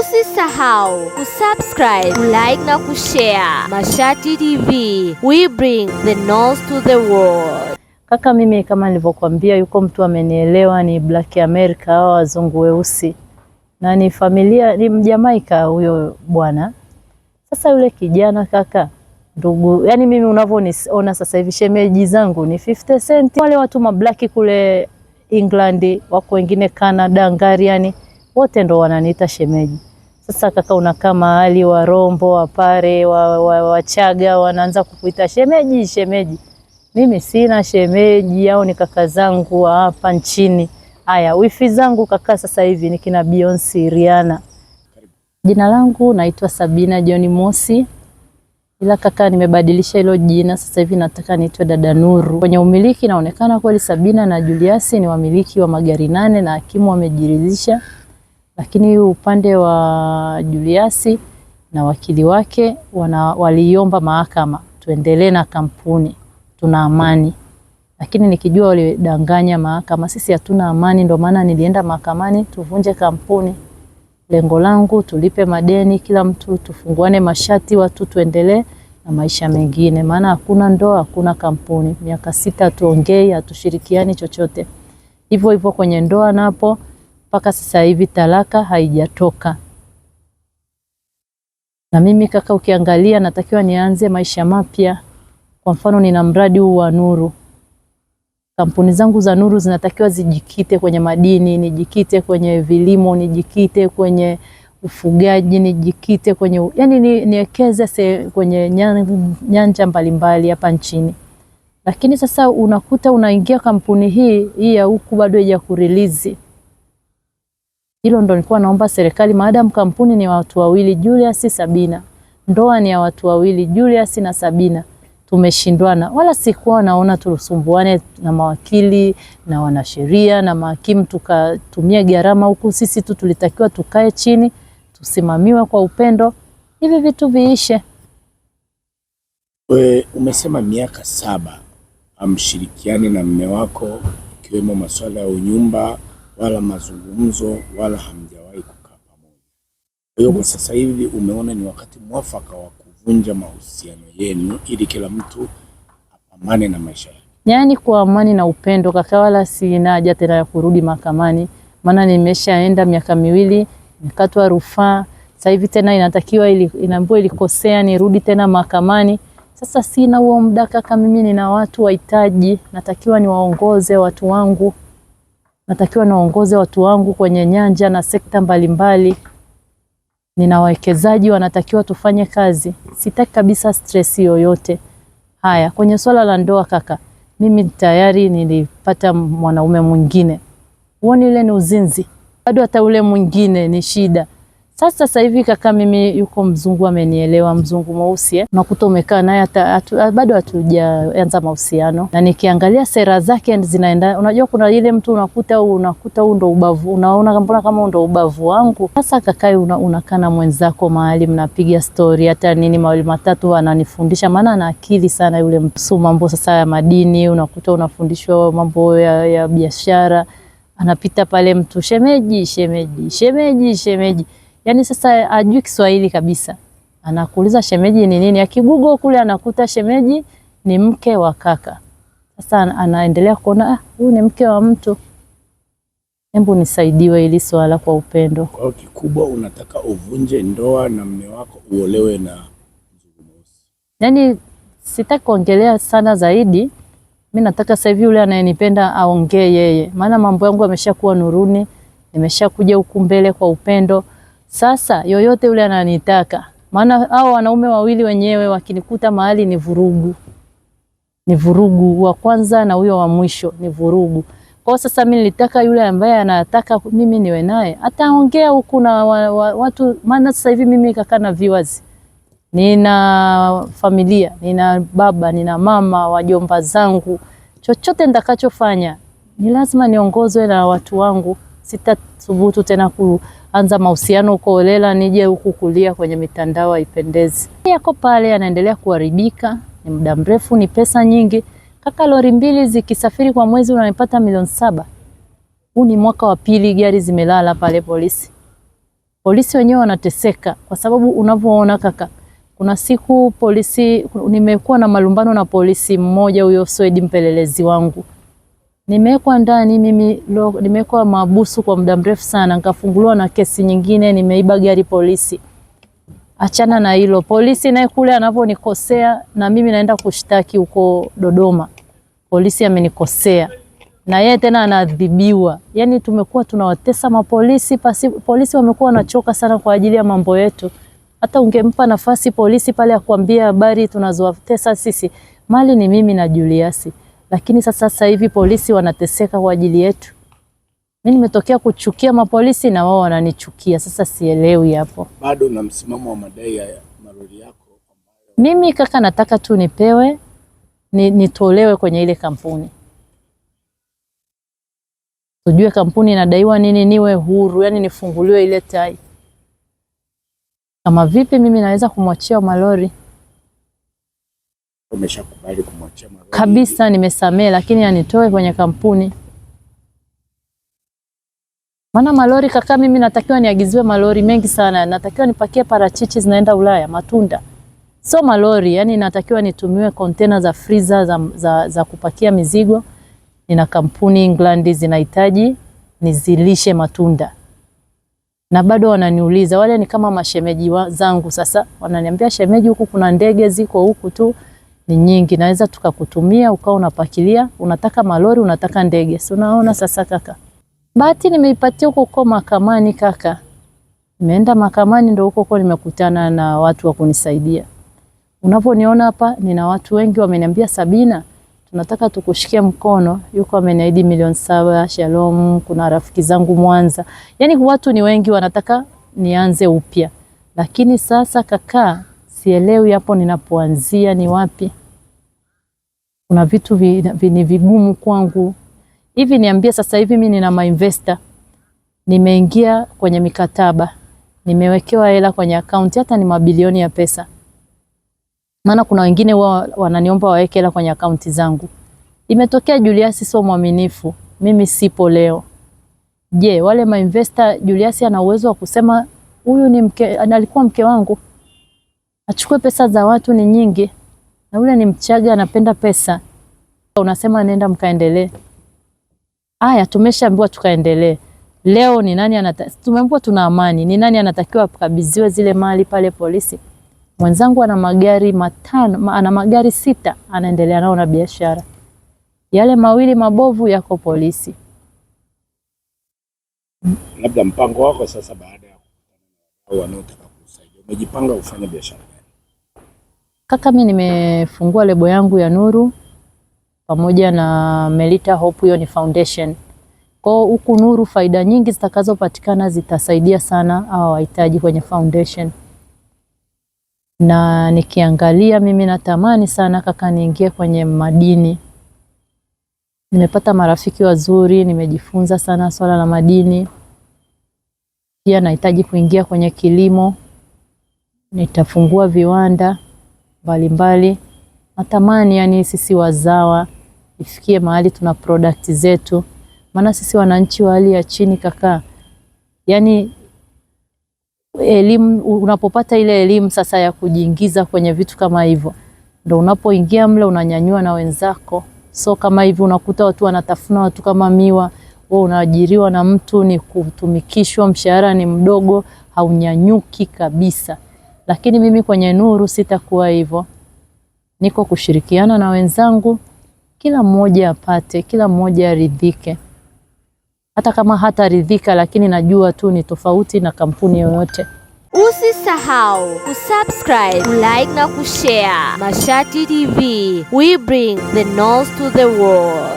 Usisahau kusubscribe, kulike na kushare. Mashati TV, we bring the news to the world. Kaka, mimi kama nilivyokuambia, yuko mtu amenielewa, ni Black America, hao wazungu weusi, na ni familia, ni Mjamaika huyo bwana. Sasa yule kijana kaka, ndugu, yani mimi unavyoona sasa hivi shemeji zangu ni 50 Cent. Wale watu mablaki kule England, wako wengine Canada, Ngariani, wote ndo wananiita shemeji. Sasa kaka, unakaa mahali wa Rombo, Wapare, Wachaga wanaanza kukuita shemeji, shemeji. Mimi sina shemeji, au ni kaka zangu hapa nchini. Haya, wifi zangu kaka sasa hivi ni kina Beyonce, Rihanna. Jina langu naitwa Sabina John Mosi. Ila kaka nimebadilisha hilo jina, sasa hivi nataka niitwe Dada Nuru. Kwenye umiliki naonekana kweli Sabina na Julius ni wamiliki wa magari 8 na hakimu wamejiridhisha. Lakini upande wa Julius na wakili wake waliomba mahakama tuendelee na kampuni, tuna amani. Lakini nikijua walidanganya mahakama, sisi hatuna amani, ndio maana nilienda mahakamani tuvunje kampuni. Lengo langu tulipe madeni, kila mtu tufunguane mashati, watu tuendelee na maisha mengine. Maana hakuna ndoa, hakuna kampuni. Miaka 6 tuongei, hatushirikiani chochote. Hivyo hivyo kwenye ndoa napo, mpaka sasa hivi talaka haijatoka. Na mimi kaka, ukiangalia natakiwa nianze maisha mapya. Kwa mfano nina mradi huu wa Nuru. Kampuni zangu za Nuru zinatakiwa zijikite kwenye madini, nijikite kwenye vilimo, nijikite kwenye ufugaji, nijikite kwenye, yani niwekeze kwenye nyanja mbalimbali hapa nchini. Lakini sasa unakuta unaingia kampuni hii ya huku bado haijakurelease. Hilo ndo nilikuwa naomba serikali, maadamu kampuni ni watu wawili, Julius Sabina, ndoa ni ya watu wawili, Julius na Sabina, tumeshindwana. Wala sikuwa naona tulusumbuane na mawakili na wanasheria na mahakimu tukatumia gharama huku. Sisi tu tulitakiwa tukae chini, tusimamiwe kwa upendo, hivi vitu viishe. Umesema miaka 7 amshirikiani na mume wako, ikiwemo masuala ya unyumba wala mazungumzo wala hamjawahi kukaa pamoja. Kwa hiyo kwa sasa hivi umeona ni wakati mwafaka wa kuvunja mahusiano yenu ili kila mtu apambane na maisha yake. Yani kwa amani na upendo kaka, wala sina haja tena ya kurudi mahakamani. Maana nimeshaenda miaka 2, nikatwa rufaa. Sasa hivi tena inatakiwa inaambiwa ilikosea nirudi tena mahakamani. Sasa sina huo muda kaka, mimi nina watu wahitaji, natakiwa niwaongoze watu wangu. Natakiwa naongoze watu wangu kwenye nyanja na sekta mbalimbali. Nina wawekezaji wanatakiwa tufanye kazi. Sitaki kabisa stress yoyote. Haya, kwenye swala la ndoa kaka, mimi tayari nilipata mwanaume mwingine. Uone ile ni uzinzi. Bado hata ule mwingine ni shida. Sasa hivi kaka, mimi yuko mzungu amenielewa, mzungu mweusi. Unakuta umekaa naye bado hatujaanza mahusiano. Na nikiangalia sera zake zinaenda, unajua kuna ile mtu unakuta huu ndo ubavu. Unaona mbona kama ndo ubavu wangu. Sasa kaka, unakaa na mwenzako mahali mnapiga story hata nini mawili matatu, ananifundisha, maana ana akili sana yule mtu. Mambo sasa ya madini, unakuta unafundishwa mambo ya biashara. Anapita pale mtu shemeji, shemeji, shemeji, shemeji. Yani sasa ajui Kiswahili kabisa. Anakuuliza shemeji ni nini? Akigugo kule anakuta shemeji ni mke wa kaka. Sasa anaendelea kuona huyu ni mke wa mtu. Hebu nisaidiwe ili swala kwa upendo. Kwa kikubwa unataka uvunje ndoa na mume wako uolewe na mzungu mweusi. Yani sitaki kuongelea sana zaidi. Mimi nataka sasa hivi yule anayenipenda aongee yeye. Maana mambo yangu yameshakuwa nuruni. Nimeshakuja huku mbele kwa upendo. Sasa yoyote ule ananitaka. Maana hao wanaume wawili wenyewe wakinikuta mahali ni vurugu. Ni vurugu, wa kwanza na huyo wa mwisho ni vurugu. Kwa sasa mimi nilitaka yule ambaye anataka mimi niwe naye ataongea huku na watu. Maana sasa hivi mimi kaka na viewers, nina familia, nina baba, nina mama, wajomba zangu. Chochote nitakachofanya ni lazima niongozwe na watu wangu. Sitathubutu tena kuanza mahusiano huko holela, nije huku kulia kwenye mitandao haipendezi. Yako pale anaendelea kuharibika, ni muda mrefu, ni pesa nyingi. Kaka, lori 2 zikisafiri kwa mwezi unanipata milioni 7. Huu ni mwaka wa 2 gari zimelala pale polisi. Polisi wenyewe wanateseka kwa sababu unavyoona kaka, kuna siku polisi, nimekuwa na malumbano na polisi mmoja, huyo Swedi mpelelezi wangu. Nimewekwa ndani mimi, nimewekwa mahabusu kwa muda mrefu sana, nikafunguliwa na kesi nyingine, nimeiba gari polisi. Achana na hilo, polisi naye kule anaponikosea na mimi naenda kushtaki huko Dodoma. Polisi amenikosea na yeye tena anaadhibiwa. Yaani tumekuwa tunawatesa mapolisi, polisi wamekuwa wanachoka sana kwa ajili ya mambo yetu. Hata ungempa nafasi polisi pale akwambia habari tunazowatesa sisi, mali ni mimi na Julius. Lakini sasa hivi polisi wanateseka kwa ajili yetu. Mimi nimetokea kuchukia mapolisi na wao wananichukia. Sasa sielewi hapo. Bado na msimamo wa madai ya malori yako? Mimi kaka, nataka tu nipewe, nitolewe kwenye ile kampuni. Tujue kampuni inadaiwa nini, niwe huru, yani nifunguliwe ile tai. Kama vipi mimi naweza kumwachia malori? Umeshakubali kumwachia malori? Kabisa, nimesamea, lakini anitoe kwenye kampuni. Maana malori kaka, mimi natakiwa niagiziwe malori mengi sana. Natakiwa nipakie parachichi zinaenda Ulaya, matunda. So malori, yani natakiwa nitumiwe container za freezer za kupakia mizigo. Nina kampuni England zinahitaji nizilishe matunda. Na bado wananiuliza, wale ni kama mashemeji zangu sasa. Wananiambia, shemeji, huku kuna ndege ziko huku tu ni nyingi, naweza tukakutumia ukao unapakilia, unataka malori, unataka ndege. So unaona sasa kaka. Bahati nimeipatia huko mahakamani kaka. Nimeenda mahakamani, ndio huko nimekutana na watu wa kunisaidia. Unaponiona hapa nina watu wengi wameniambia, Sabina, tunataka tukushikia mkono. Yuko ameniahidi milioni 7, Shalom, kuna rafiki zangu Mwanza. Yaani watu ni wengi wanataka nianze upya. Lakini sasa kaka, sielewi hapo ninapoanzia ni wapi. Kuna vitu ni vigumu kwangu. Hivi niambie sasa hivi mimi nina investor. Nimeingia kwenye mikataba. Nimewekewa hela kwenye account, hata ni mabilioni ya pesa. Maana kuna wengine wananiomba waweke hela kwenye akaunti zangu. Imetokea Julius sio mwaminifu, mimi sipo leo. Je, wale mainvestor, Julius ana uwezo wa kusema huyu ni alikuwa mke wangu, achukue pesa za watu ni nyingi, na ule ni Mchaga anapenda pesa, unasema nenda mkaendelee? Haya, tumeshaambiwa tukaendelee. Leo ni nani tumeambiwa tuna amani, ni nani anatakiwa kukabidhiwe zile mali pale polisi? Mwenzangu ana magari 5, ana magari 6, anaendelea nao na biashara. Yale mawili mabovu yako polisi. Labda mpango wako sasa baada ya au wanaotaka kusaidia, umejipanga kufanya biashara gani? Kaka, mimi nimefungua lebo yangu ya Nuru pamoja na Melita Hope, hiyo ni foundation. Kwa huku Nuru, faida nyingi zitakazopatikana zitasaidia sana hao wahitaji kwenye foundation. Na nikiangalia mimi natamani sana kaka niingie kwenye madini. Nimepata marafiki wazuri, nimejifunza sana swala la madini. Pia nahitaji kuingia kwenye kilimo. Nitafungua viwanda mbalimbali. Natamani yani sisi wazawa ifikie mahali tuna product zetu. Maana sisi wananchi wa hali ya chini kaka, yani elimu, unapopata ile elimu sasa ya kujiingiza kwenye vitu kama hivyo, ndio unapoingia mle unanyanyua na wenzako. So kama hivi unakuta watu wanatafuna watu kama miwa, wewe unaajiriwa na mtu ni kutumikishwa, mshahara ni mdogo, haunyanyuki kabisa. Lakini mimi kwenye Nuru sitakuwa hivyo. Niko kushirikiana na wenzangu, kila mmoja apate, kila mmoja aridhike. Hata kama hataridhika, lakini najua tu ni tofauti na kampuni yoyote. Usisahau kusubscribe, kulike na kushare. Mashati TV, we bring the news to the world.